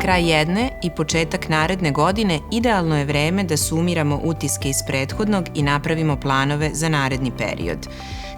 Kraj jedne i početak naredne godine idealno je vreme da sumiramo utiske iz prethodnog i napravimo planove za naredni period.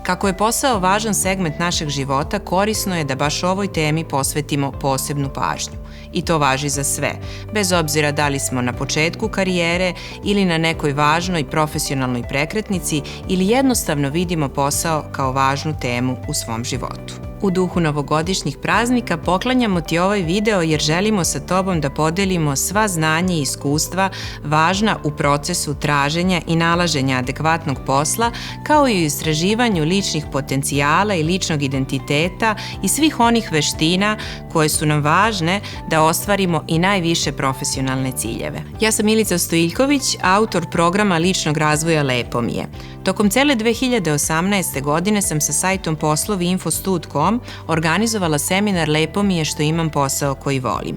Kako je posao važan segment našeg života, korisno je da baš ovoj temi posvetimo posebnu pažnju. I to važi za sve, bez obzira da li smo na početku karijere ili na nekoj važnoj profesionalnoj prekretnici ili jednostavno vidimo posao kao važnu temu u svom životu. U duhu novogodišnjih praznika poklanjamo ti ovaj video jer želimo sa tobom da podelimo sva znanja i iskustva važna u procesu traženja i nalaženja adekvatnog posla, kao i u istraživanju ličnih potencijala i ličnog identiteta i svih onih veština koje su nam važne da ostvarimo i najviše profesionalne ciljeve. Ja sam Milica Stojiljković, autor programa ličnog razvoja Lepo mi je. Tokom cele 2018. godine sam sa sajtom poslovi.infostud.com organizovala seminar Lepo mi je što imam posao koji volim.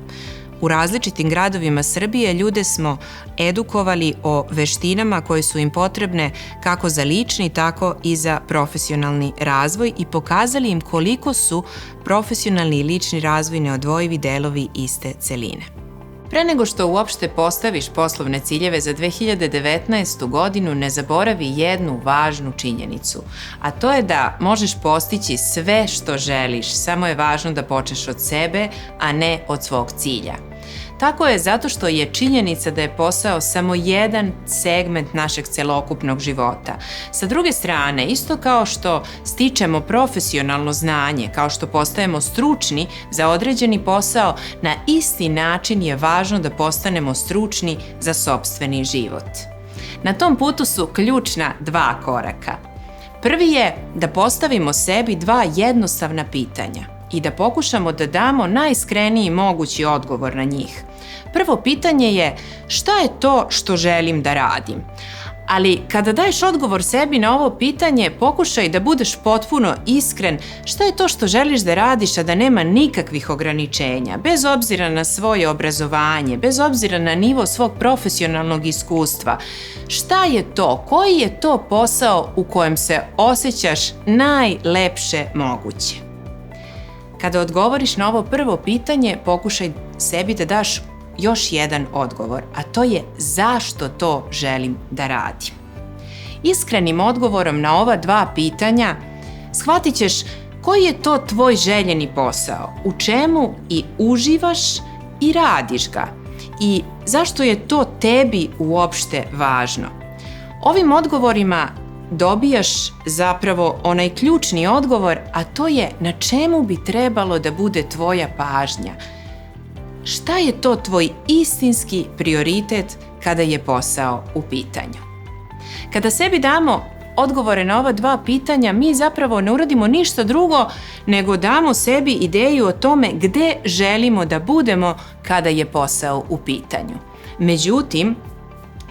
U različitim gradovima Srbije ljude smo edukovali o veštinama koje su im potrebne kako za lični, tako i za profesionalni razvoj i pokazali im koliko su profesionalni i lični razvoj neodvojivi delovi iste celine. Pre nego što uopšte postaviš poslovne ciljeve za 2019. godinu, ne zaboravi jednu važnu činjenicu, a to je da možeš postići sve što želiš, samo je važno da počneš od sebe, a ne od svog cilja. Tako je zato što je činjenica da je posao samo jedan segment našeg celokupnog života. Sa druge strane, isto kao što stičemo profesionalno znanje, kao što postajemo stručni za određeni posao, na isti način je važno da postanemo stručni za sopstveni život. Na tom putu su ključna dva koraka. Prvi je da postavimo sebi dva jednostavna pitanja i da pokušamo da damo najiskreniji mogući odgovor na njih. Prvo pitanje je šta je to što želim da radim? Ali kada daješ odgovor sebi na ovo pitanje, pokušaj da budeš potpuno iskren šta je to što želiš da radiš, a da nema nikakvih ograničenja, bez obzira na svoje obrazovanje, bez obzira na nivo svog profesionalnog iskustva. Šta je to? Koji je to posao u kojem se osjećaš najlepše moguće? Kada odgovoriš na ovo prvo pitanje, pokušaj sebi da daš još jedan odgovor, a to je zašto to želim da radim. Iskrenim odgovorom na ova dva pitanja shvatit ćeš koji je to tvoj željeni posao, u čemu i uživaš i radiš ga i zašto je to tebi uopšte važno. Ovim odgovorima dobijaš zapravo onaj ključni odgovor, a to je na čemu bi trebalo da bude tvoja pažnja. Šta je to tvoj istinski prioritet kada je posao u pitanju? Kada sebi damo odgovore na ova dva pitanja, mi zapravo ne uradimo ništa drugo nego damo sebi ideju o tome gde želimo da budemo kada je posao u pitanju. Međutim,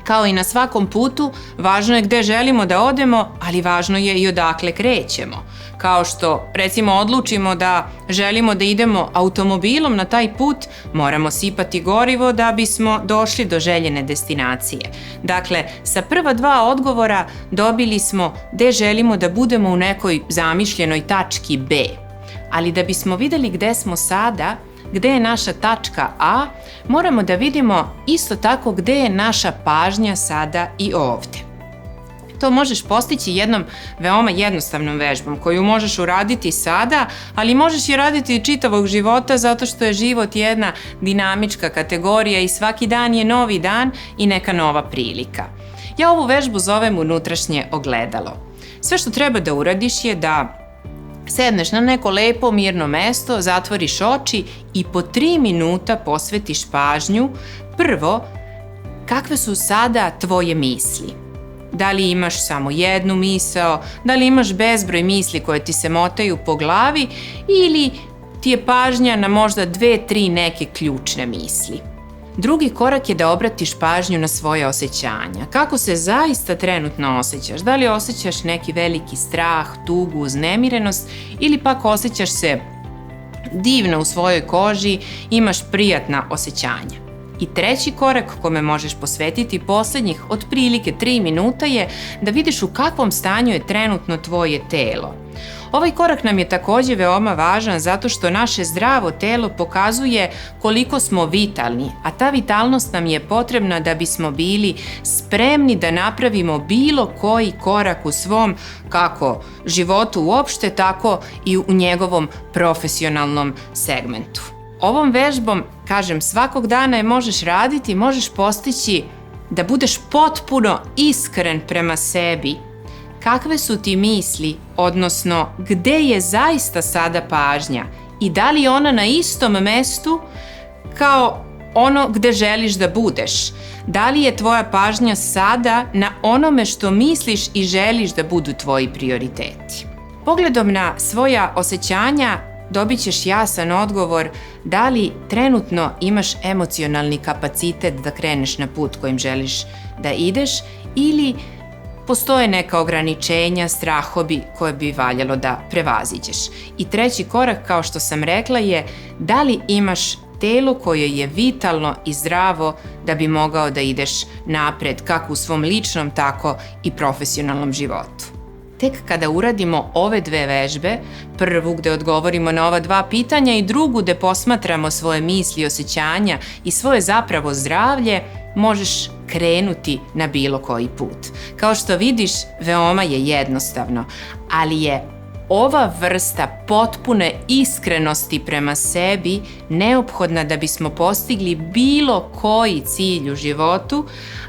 kao i na svakom putu, važno je gde želimo da odemo, ali važno je i odakle krećemo. Kao što, recimo, odlučimo da želimo da idemo automobilom na taj put, moramo sipati gorivo da bismo došli do željene destinacije. Dakle, sa prva dva odgovora dobili smo gde želimo da budemo u nekoj zamišljenoj tački B. Ali da bismo videli gde smo sada, gde je naša tačka A, moramo da vidimo isto tako gde je naša pažnja sada i ovde. To možeš postići jednom veoma jednostavnom vežbom koju možeš uraditi sada, ali možeš je raditi čitavog života zato što je život jedna dinamička kategorija i svaki dan je novi dan i neka nova prilika. Ja ovu vežbu zovem unutrašnje ogledalo. Sve što treba da uradiš je da sedneš na neko lepo, mirno mesto, zatvoriš oči i po 3 minuta posvetiš pažnju. Prvo, kakve su sada tvoje misli? Da li imaš samo jednu misao, da li imaš bezbroj misli koje ti se motaju po glavi ili ti je pažnja na možda 2-3 neke ključne misli? Drugi korak je da obratiš pažnju na svoje osjećanja. Kako se zaista trenutno osjećaš? Da li osjećaš neki veliki strah, tugu, uznemirenost ili pak osjećaš se divno u svojoj koži, imaš prijatna osjećanja? I treći korak kome možeš posvetiti poslednjih otprilike 3 minuta je da vidiš u kakvom stanju je trenutno tvoje telo. Ovaj korak nam je takođe veoma važan zato što naše zdravo telo pokazuje koliko smo vitalni, a ta vitalnost nam je potrebna da bismo bili spremni da napravimo bilo koji korak u svom kako životu uopšte, tako i u njegovom profesionalnom segmentu. Ovom vežbom, kažem, svakog dana je možeš raditi, možeš postići da budeš potpuno iskren prema sebi. Kakve su ti misli, odnosno gde je zaista sada pažnja i da li je ona na istom mestu kao ono gde želiš da budeš? Da li je tvoja pažnja sada na onome što misliš i želiš da budu tvoji prioriteti? Pogledom na svoja osjećanja dobit ćeš jasan odgovor da li trenutno imaš emocionalni kapacitet da kreneš na put kojim želiš da ideš ili postoje neka ograničenja, strahovi koje bi valjalo da prevaziđeš. I treći korak, kao što sam rekla, je da li imaš telo koje je vitalno i zdravo da bi mogao da ideš napred kako u svom ličnom, tako i profesionalnom životu. Tek kada uradimo ove dve vežbe, prvu gde odgovorimo na ova dva pitanja i drugu gde posmatramo svoje misli, osjećanja i svoje zapravo zdravlje, možeš krenuti na bilo koji put. Kao što vidiš, veoma je jednostavno, ali je ova vrsta potpune iskrenosti prema sebi neophodna da bismo postigli bilo koji cilj u životu,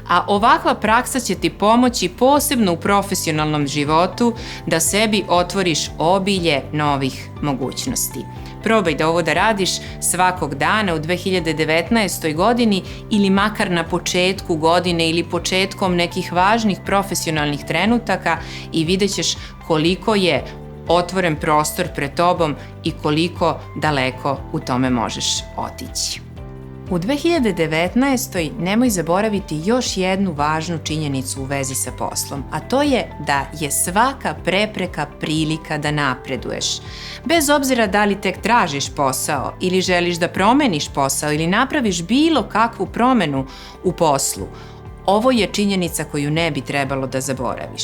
a ovakva praksa će ti pomoći posebno u profesionalnom životu da sebi otvoriš obilje novih mogućnosti. Probaj da ovo da radiš svakog dana u 2019. godini ili makar na početku godine ili početkom nekih važnih profesionalnih trenutaka i vidjet ćeš koliko je otvoren prostor pred tobom i koliko daleko u tome možeš otići. U 2019. nemoj zaboraviti još jednu važnu činjenicu u vezi sa poslom, a to je da je svaka prepreka prilika da napreduješ. Bez obzira da li tek tražiš posao ili želiš da promeniš posao ili napraviš bilo kakvu promenu u poslu, ovo je činjenica koju ne bi trebalo da zaboraviš.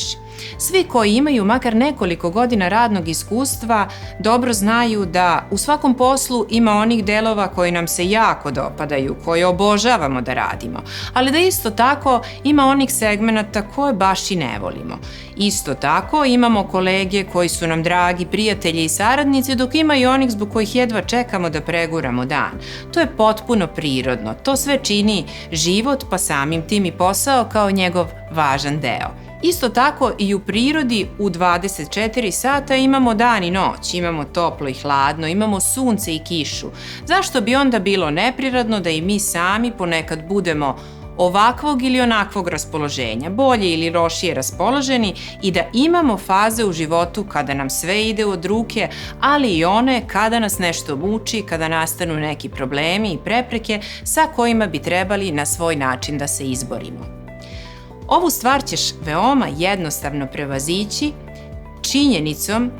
Svi koji imaju makar nekoliko godina radnog iskustva dobro znaju da u svakom poslu ima onih delova koji nam se jako dopadaju, koje obožavamo da radimo, ali da isto tako ima onih segmenata koje baš i ne volimo. Isto tako imamo kolege koji su nam dragi prijatelji i saradnici, dok ima i onih zbog kojih jedva čekamo da preguramo dan. To je potpuno prirodno, to sve čini život, pa samim tim i posao kao njegov važan deo. Isto tako i u prirodi u 24 sata imamo dan i noć, imamo toplo i hladno, imamo sunce i kišu. Zašto bi onda bilo neprirodno da i mi sami ponekad budemo ovakvog ili onakvog raspoloženja, bolje ili lošije raspoloženi i da imamo faze u životu kada nam sve ide od ruke, ali i one kada nas nešto muči, kada nastanu neki problemi i prepreke sa kojima bi trebali na svoj način da se izborimo. Ovu stvar ćeš veoma jednostavno prevazići činjenicom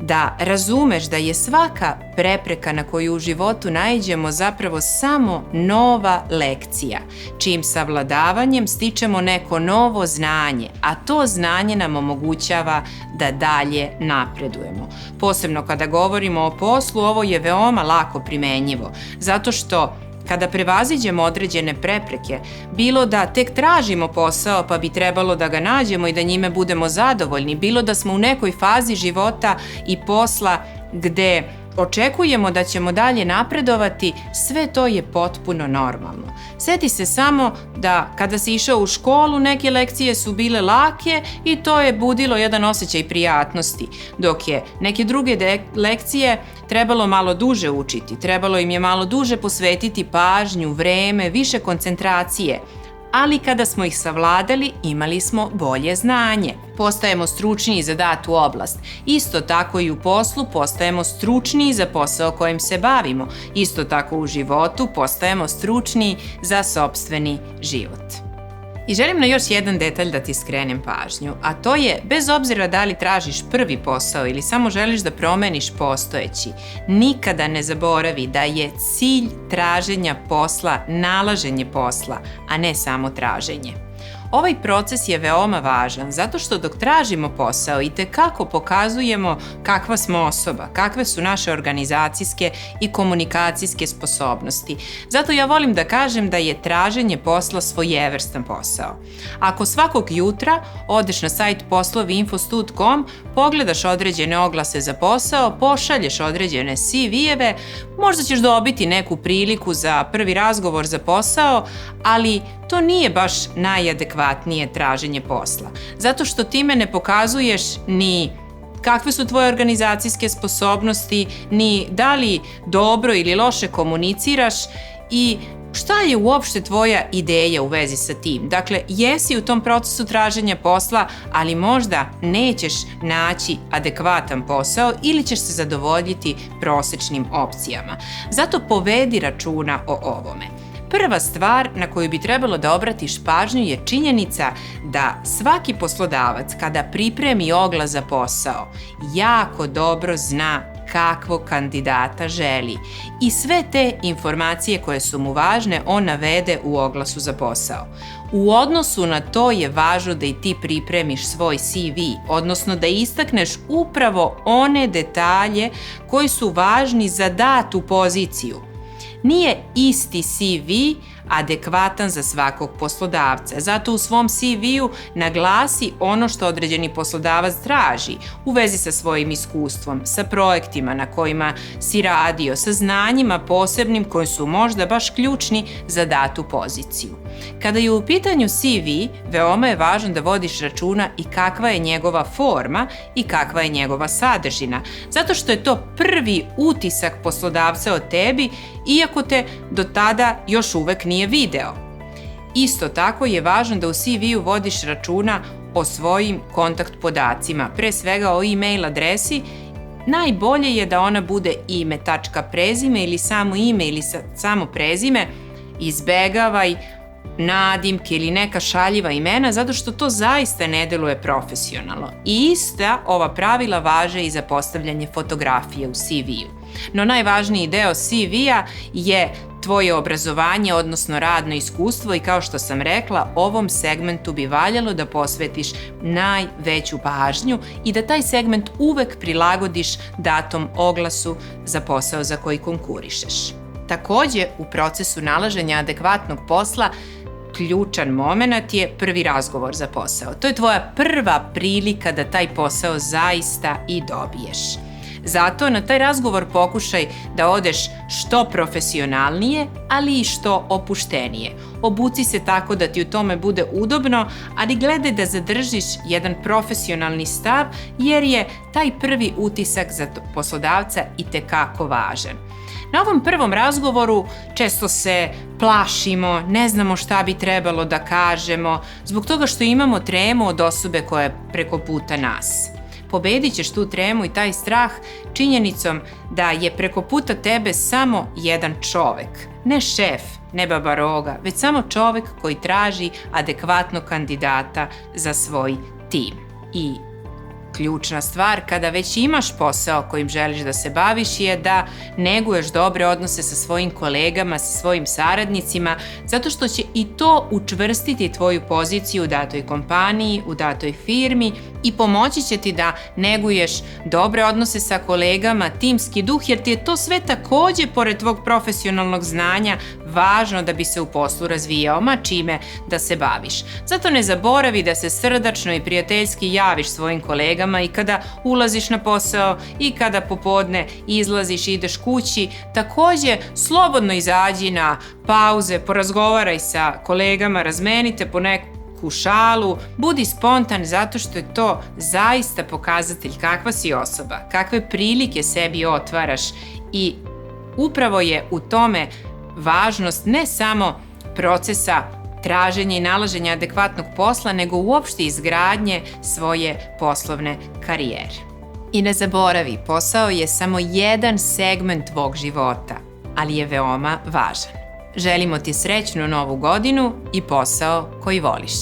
da razumeš da je svaka prepreka na koju u životu naiđemo zapravo samo nova lekcija, čijim savladavanjem stičemo neko novo znanje, a to znanje nam omogućava da dalje napredujemo. Posebno kada govorimo o poslu, ovo je veoma lako primenjivo, zato što kada prevaziđemo određene prepreke, bilo da tek tražimo posao pa bi trebalo da ga nađemo i da njime budemo zadovoljni, bilo da smo u nekoj fazi života i posla gde očekujemo da ćemo dalje napredovati, sve to je potpuno normalno. Sjeti se samo da kada si išao u školu, neke lekcije su bile lake i to je budilo jedan osjećaj prijatnosti, dok je neke druge lekcije trebalo malo duže učiti, trebalo im je malo duže posvetiti pažnju, vreme, više koncentracije. Ali kada smo ih savladali, imali smo bolje znanje. Postajemo stručniji za datu oblast. Isto tako i u poslu postajemo stručniji za posao kojim se bavimo. Isto tako u životu postajemo stručniji za sopstveni život. I želim na još jedan detalj da ti skrenem pažnju, a to je, bez obzira da li tražiš prvi posao ili samo želiš da promeniš postojeći, nikada ne zaboravi da je cilj traženja posla nalaženje posla, a ne samo traženje. Ovaj proces je veoma važan zato što dok tražimo posao i tekako pokazujemo kakva smo osoba, kakve su naše organizacijske i komunikacijske sposobnosti. Zato ja volim da kažem da je traženje posla svojevrstan posao. Ako svakog jutra odeš na sajt poslovi.infostud.com, pogledaš određene oglase za posao, pošalješ određene CV-eve, možda ćeš dobiti neku priliku za prvi razgovor za posao, ali to nije baš najadekvatnije traženje posla. Zato što time ne pokazuješ ni kakve su tvoje organizacijske sposobnosti, ni da li dobro ili loše komuniciraš i šta je uopšte tvoja ideja u vezi sa tim? Dakle, jesi u tom procesu traženja posla, ali možda nećeš naći adekvatan posao ili ćeš se zadovoljiti prosečnim opcijama. Zato povedi računa o ovome. Prva stvar na koju bi trebalo da obratiš pažnju je činjenica da svaki poslodavac kada pripremi oglas za posao jako dobro zna kakvog kandidata želi i sve te informacije koje su mu važne on navede u oglasu za posao. U odnosu na to je važno da i ti pripremiš svoj CV, odnosno da istakneš upravo one detalje koji su važni za datu poziciju. Nije isti CV adekvatan za svakog poslodavca. Zato u svom CV-u naglasi ono što određeni poslodavac traži u vezi sa svojim iskustvom, sa projektima na kojima si radio, sa znanjima posebnim koji su možda baš ključni za datu poziciju. Kada je u pitanju CV, veoma je važno da vodiš računa i kakva je njegova forma i kakva je njegova sadržina, zato što je to prvi utisak poslodavca o tebi, iako te do tada još uvek nije video. Isto tako je važno da u CV-u vodiš računa o svojim kontakt podacima, pre svega o e-mail adresi. Najbolje je da ona bude ime.prezime ili samo ime ili samo prezime. Izbegavaj nadimke ili neka šaljiva imena zato što to zaista ne deluje profesionalno. I ista ova pravila važe i za postavljanje fotografije u CV-u. No najvažniji deo CV-a je tvoje obrazovanje, odnosno radno iskustvo i kao što sam rekla, ovom segmentu bi valjalo da posvetiš najveću pažnju i da taj segment uvek prilagodiš datom oglasu za posao za koji konkurišeš. Takođe, u procesu nalaženja adekvatnog posla, ključan moment je prvi razgovor za posao. To je tvoja prva prilika da taj posao zaista i dobiješ. Zato na taj razgovor pokušaj da odeš što profesionalnije, ali i što opuštenije. Obuci se tako da ti u tome bude udobno, ali gledaj da zadržiš jedan profesionalni stav, jer je taj prvi utisak za poslodavca itekako važan. Na ovom prvom razgovoru često se plašimo, ne znamo šta bi trebalo da kažemo, zbog toga što imamo tremu od osobe koja je preko puta nas. Pobedit ćeš tu tremu i taj strah činjenicom da je preko puta tebe samo jedan čovek. Ne šef, ne babaroga, već samo čovek koji traži adekvatnog kandidata za svoj tim. I ključna stvar kada već imaš posao kojim želiš da se baviš je da neguješ dobre odnose sa svojim kolegama, sa svojim saradnicima, zato što će i to učvrstiti tvoju poziciju u datoj kompaniji, u datoj firmi i pomoći će ti da neguješ dobre odnose sa kolegama, timski duh, jer ti je to sve takođe, pored tvog profesionalnog znanja, važno da bi se u poslu razvijao, ma čime da se baviš. Zato ne zaboravi da se srdačno i prijateljski javiš svojim kolegama i kada ulaziš na posao i kada popodne izlaziš i ideš kući. Takođe, slobodno izađi na pauze, porazgovaraj sa kolegama, razmenite po neku šalu, budi spontan zato što je to zaista pokazatelj kakva si osoba, kakve prilike sebi otvaraš i upravo je u tome važnost ne samo procesa traženja i nalaženja adekvatnog posla, nego uopšte izgradnje svoje poslovne karijere. I ne zaboravi, posao je samo jedan segment tvog života, ali je veoma važan. Želimo ti srećnu novu godinu i posao koji voliš.